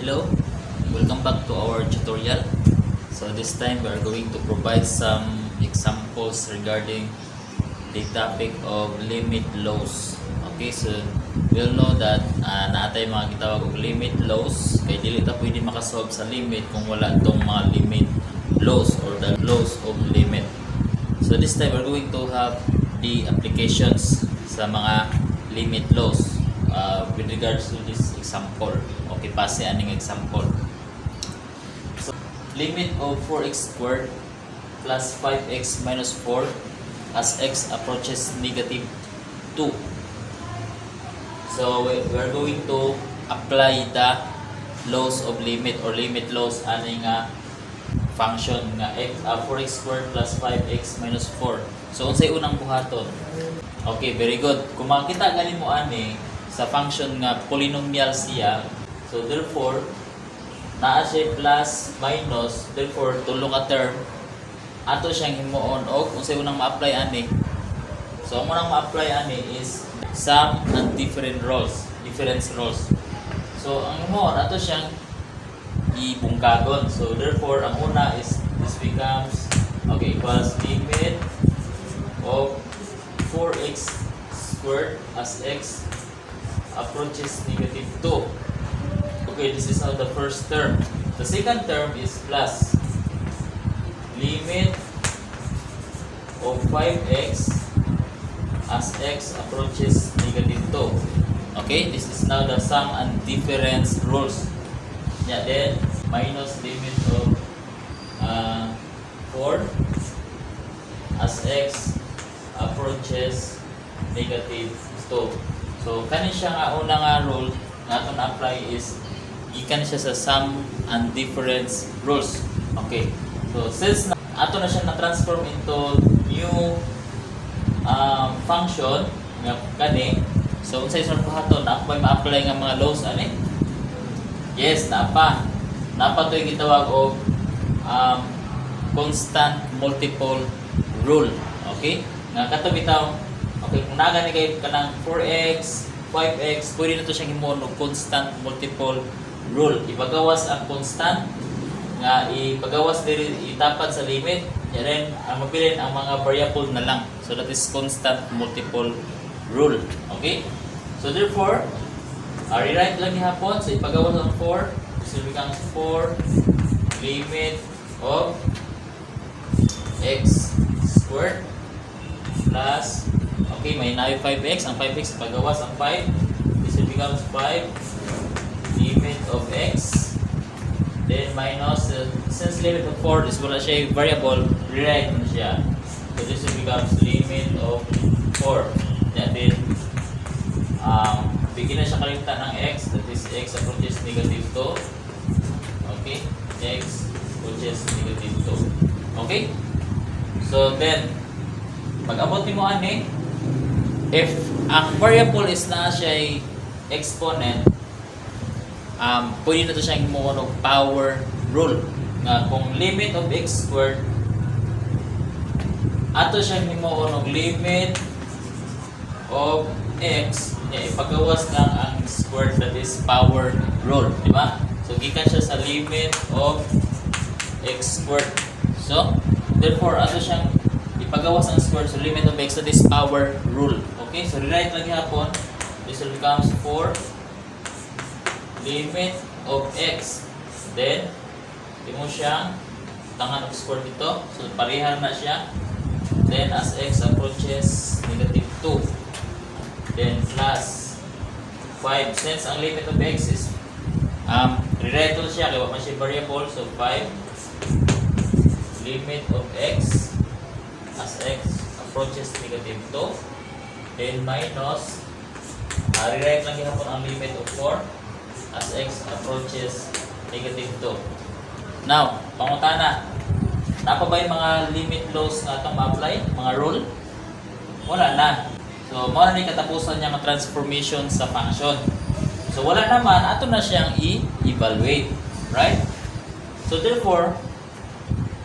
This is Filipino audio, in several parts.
Hello, welcome back to our tutorial. So this time we are going to provide some examples regarding the topic of limit laws. Okay, so we'll know that naatay mga gitawag og limit laws kay dili ta pwede makasolve sa limit kung wala tong mga limit laws or the laws of limit. So this time we're going to have the applications sa mga limit laws with regards to this example. Okay, pase aning example. So, limit of 4x squared plus 5x minus 4 as x approaches negative 2. So, we're going to apply the laws of limit or limit laws aning function nga 4x squared plus 5x minus 4. So, unsay unang buhaton? Okay, very good. Kung makita ganin mo ani sa function nga polynomial siya, so therefore naa siya plus minus, therefore tulo ka term ato siyang himuon og unsay unang ma-apply ani. So ang unang ma-apply ani is sum and difference rules. So ang himuon ato siyang ibungkagon. So therefore ang una is this becomes equals limit of 4x squared as x approaches negative 2. Okay, this is now the first term. The second term is plus limit of 5x as x approaches negative 2. Okay, this is now the sum and difference rules. Yeah, then minus limit of 4 as x approaches negative 2. So kani siya nga una nga rule nga ato na apply is gikan siya sa sum and difference rules. Okay. So since ato na siya na transform into new function nga kani, so unsay sort buhaton na ako ma-apply nga mga laws ani? Yes, napa toy gitawag og constant multiple rule. Okay? Nga kato bitaw. Okay, kung nagani kay kanang 4x, 5x, pwede na to siyang himuon og constant multiple rule. Ipagawas ang constant nga ipagawas diri itapat sa limit, then ang mapilin ang mga variable na lang. So that is constant multiple rule. Okay? So therefore, rewrite lang gihapon. So ipagawas ang 4, so it becomes 4 limit of x squared plus may na 5x. Ang 5x pagawas ang 5. This will becomes 5 limit of x. Then minus, since limit of 4 is wala siya variable, rewrite mo siya. So this will becomes limit of 4. Yeah, then bigyan na siya kalimutan ng x. That is x approaches negative 2. Okay, x approaches negative 2. Okay. So then pag-abot mo ani, if ang variable is na siya exponent, pwede na to siyang himuon og power rule. Nga kung limit of x squared, ato siyang himuon og limit of x, ipagawas lang ang squared, that is power rule. Diba? So gikan siya sa limit of x squared. So therefore ato siyang ipagawas ang square, so limit of x, that is power rule. Okay, so rewrite lagi hapon. This will becomes 4 limit of x. Then imo siyang tangan og square dito. So pareha na siya. Then as x approaches negative 2. Then plus 5. Since ang limit of x is rewrite to siya kay wa man siya variable, so 5 limit of x as x approaches negative 2, then minus rewrite lang gihapon ang limit of 4 as x approaches negative 2. Now, pangutana, napa ba yung mga limit laws nga itong ma-apply? Mga rule? Wala na. So, muna na yung katapusan niya ng transformation sa function. So, wala naman, ato na siyang i-evaluate. Right? So, therefore,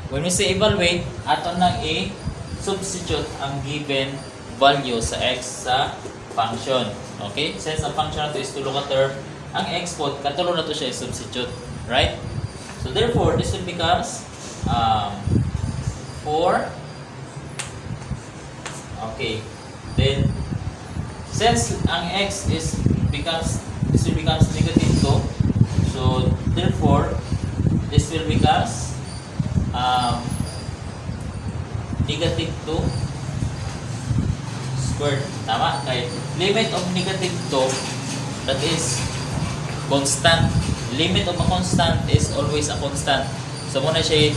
when we say evaluate, ato nang i-substitute ang given value sa x sa function. Okay? Since ang function na ito is tulo ka term, ang x po, katulo na to siya i-substitute. Right? So therefore, this will becomes 4. Okay. Then, since ang x is this will becomes negative 2. So therefore, this will becomes negative 2 squared. Tama? Kay limit of negative 2, that is constant. Limit of a constant is always a constant. So muna siya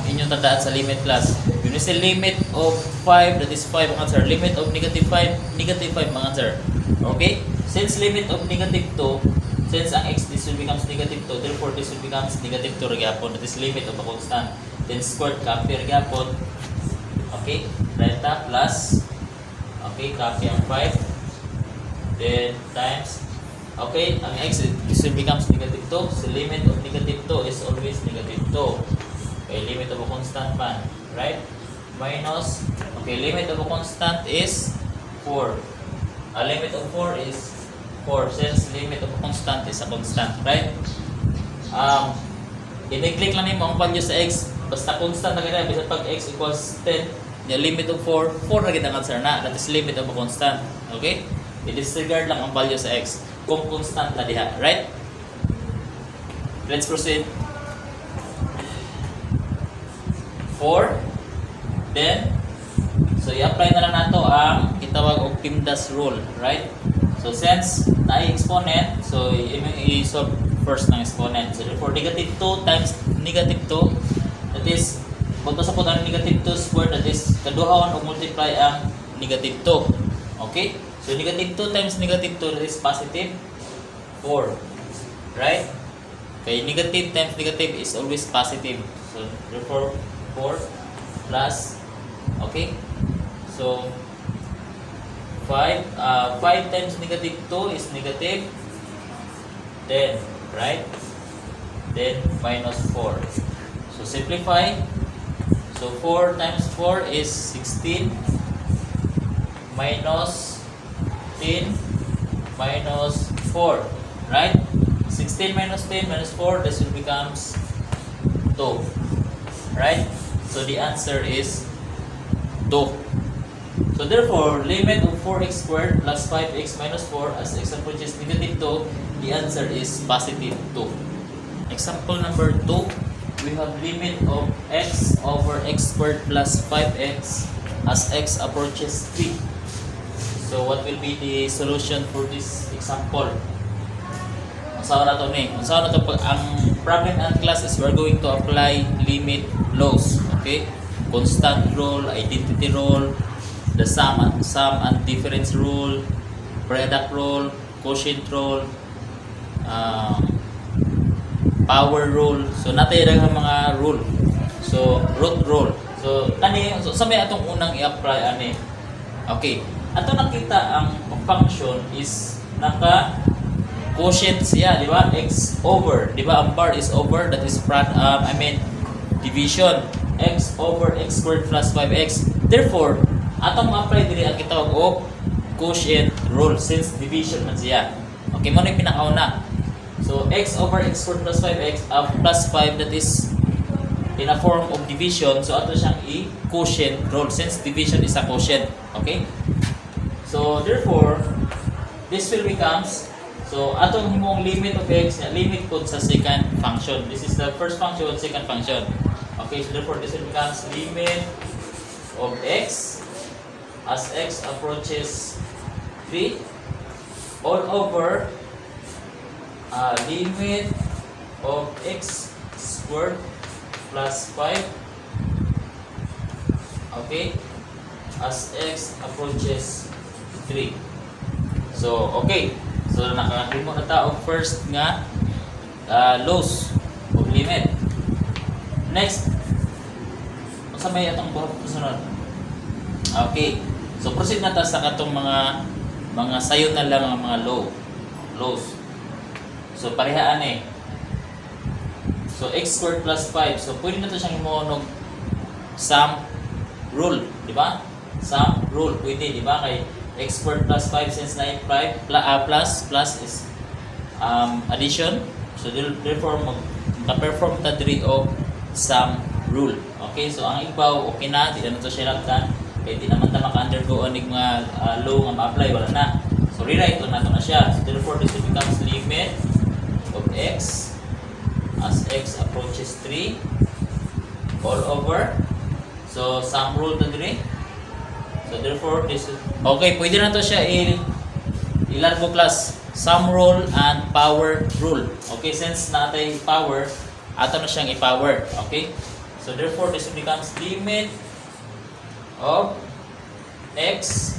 inyong tandaan sa limit class. Yun is the limit of 5, that is 5 ang answer. Limit of negative 5, negative 5 ang answer. Okay? Since limit of negative 2, since ang x this will becomes negative 2, therefore this will becomes negative 2 gyapon. That is limit of a constant. Then squared copy gyapon. Okay? Delta plus, okay, copy ang 5. Then times, okay, ang x this will becomes negative 2. So limit of negative 2 is always negative 2. Okay, limit of a constant man, right? Minus, okay, limit of a constant is 4. Limit of 4 is 4, since limit of a constant is a constant, right? I-click lang mo ang value sa x, basta constant na ganyan, bisa pag x equals 10, yung limit of 4, 4 na kita ang answer na, that is limit of a constant, okay? I-disregard lang ang value sa x, kung constant na diha, right? Let's proceed. 4, then, so i-apply na lang nato ang itawag og PIMDAS rule, right? So since na-exponent, so i-solve first ng exponent. So therefore, negative 2 times negative 2, that is, kung sa po ang negative 2 squared, that is, kaduhawan o multiply ang negative 2. Okay? So negative 2 times negative 2, that is positive 4. Right? Okay, negative times negative is always positive. So therefore, 4 plus, okay? So 5 times negative 2 is negative 10, right? Then minus 4. So simplify. So 4 times 4 is 16 minus 10 minus 4, right? 16 minus 10 minus 4, this will becomes 2, right? So the answer is 2. So therefore, limit of 4x squared plus 5x minus 4 as x approaches negative 2, the answer is positive 2. Example number 2, we have limit of x over x squared plus 5x as x approaches 3. So what will be the solution for this example? Usawa na to ni. Usawa na to pag ang problem and class is we're going to apply limit laws, okay? Constant rule, identity rule, the sum and difference rule, product rule, quotient rule, power rule. So natay ra mga rule. So root rule. So sa may atong unang i-apply ani. Okay. Ato nakita ang function is naka quotient siya, di ba? X over, di ba? Ang bar is over, that is division. X over x squared plus 5x. Therefore, atong ma-apply diri ang gitawag og quotient rule since division man siya. Okay, mo na yung pinakauna. So x over x squared plus 5x plus 5, that is in a form of division. So ato siyang i-quotient rule since division is a quotient. Okay? So therefore, this will becomes, so atong himong limit of x, limit po sa second function. This is the first function, second function. Okay, so therefore this will becomes limit of x as x approaches 3 all over limit of x squared plus 5, okay, as x approaches 3. So okay, so nakahimo na ta og first nga laws of limit. Next, sa may atong buhat sunod. Okay. So proceed na ta sa katong mga sayon na lang ang mga laws. So parehaan eh. So x squared plus 5. So pwede na to siyang himuonog sum rule, di ba? Sum rule pwede, di ba? Kay x squared plus 5 since na 5 plus is addition. So therefore mag-perform ta diri og sum rule. Okay, so ang ibaw okay na, di na to siya lagtan. Kaya di naman ta maka-undergo aning mga law nga ma-apply, wala na. So rewrite na to na siya. So therefore this becomes limit of x as x approaches 3 all over. So sum rule to diri. So therefore this is okay, pwede na to siya ilargo class sum rule and power rule. Okay, since natay power, ato na siyang i-power. Okay? So therefore this becomes limit of x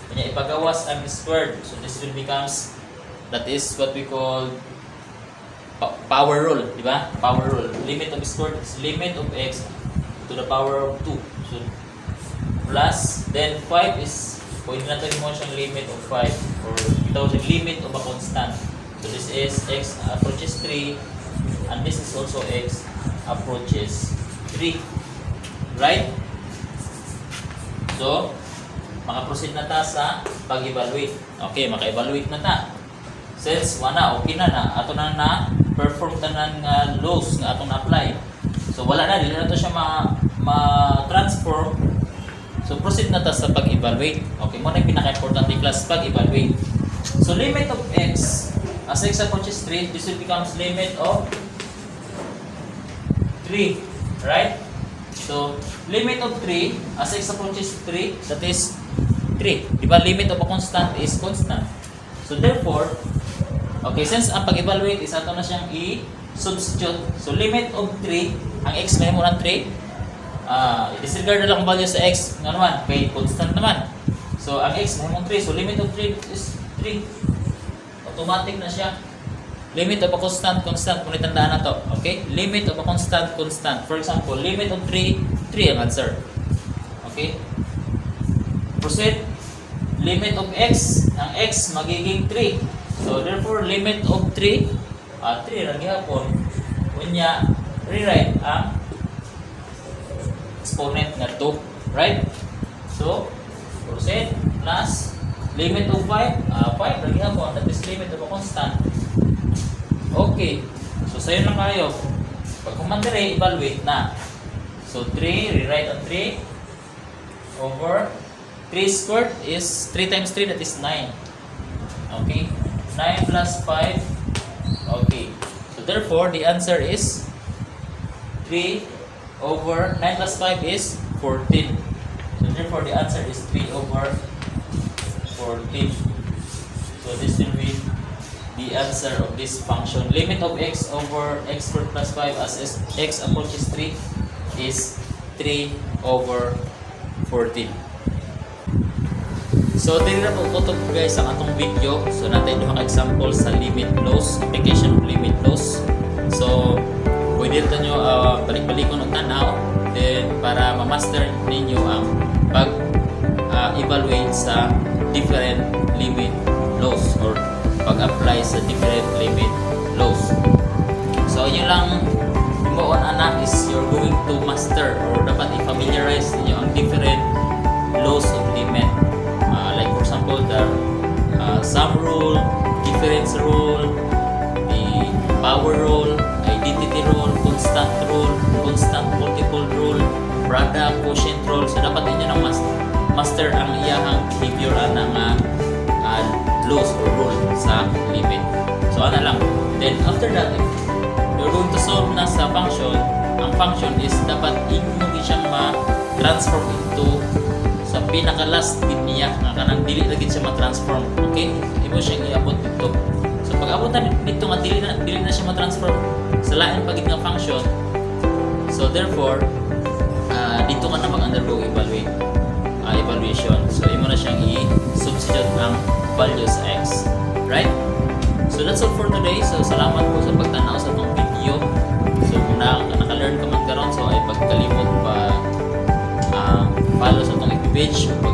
kanya ipagawas ang squared. So this will becomes, that is what we call power rule, di ba? Power rule. Limit of squared is limit of x to the power of 2. So plus then 5 is pwede natin mo siyang limit of 5 or ito siyang limit of a constant. So this is x approaches 3 and this is also x approaches 3. Right? So, maka-proceed na ta sa pag-evaluate. Okay, maka-evaluate na ta. Since wala, okay na na. Ato na perform tanan nga laws nga atong na-apply. So wala na, dili na to siya ma-transform. So proceed na ta sa pag-evaluate. Okay, mo na yung pinaka-importante class, pag-evaluate. So limit of x as x approaches 3, this will becomes limit of 3, right? So limit of 3 as x approaches 3, that is 3. Diba limit of a constant is constant. So therefore, okay, since ang pag-evaluate is ato na siyang i-substitute. So limit of 3, ang x may mo ng 3. Disregard na lang ang value sa x nga naman, kay constant naman. So ang x may mo 3, so limit of 3 is 3. Automatic na siya. Limit of a constant, constant. Kung itandaan na to. Okay? Limit of a constant, constant. For example, limit of 3, 3 ang answer. Okay? Proceed. Limit of x, ang x magiging 3. So therefore, limit of 3, 3 lagi hapon. Kunya, rewrite ang exponent nga 2. Right? So, proceed. Plus, limit of 5, 5 lagi hapon. That is limit of a constant. Okay. So, sa'yo na kayo. Pag kumandire, evaluate na. So, 3, rewrite on 3 over 3 squared is 3 times 3, that is 9. Okay. 9 plus 5. Okay. So, therefore, the answer is 3 over 9 plus 5 is 14. So, therefore, the answer is 3 over 14. So, this will be the answer of this function. Limit of x over x squared plus 5 as x approaches 3 is 3 over 14. So, dili na po ito guys ang atong video. So, natin yung mga example sa limit laws, application of limit laws. So, pwede ito nyo balik-balikon ng tanaw then para ma-master ninyo ang pag-evaluate sa different limit laws or pag-apply sa different limit laws. So, yun lang mo anak is you're going to master or dapat i-familiarize ninyo ang different laws of limit. Like for example, the sum rule, difference rule, the power rule, identity rule, constant multiple rule, product, quotient rule. So dapat inyo nang master ang iyahang behavior ng laws or rule sa limit. So ano lang. Then after that, if you're going to solve na sa function, ang function is dapat inyo siyang ma-transform into sa pinaka-last bit niya nga kanang dili lagi siya ma-transform. Okay? Imo siyang iabot dito. So pag abot na dito nga dili na siya ma-transform sa lain pagit nga function. So therefore, dito ka na mag-undergo evaluation. So imo na siyang i-substitute ang value sa x. Right? So that's all for today. So salamat po sa pagtanaw sa itong video. So kung naka-learn ka man karon, so ay pagkalimot pa follow sa itong page, pag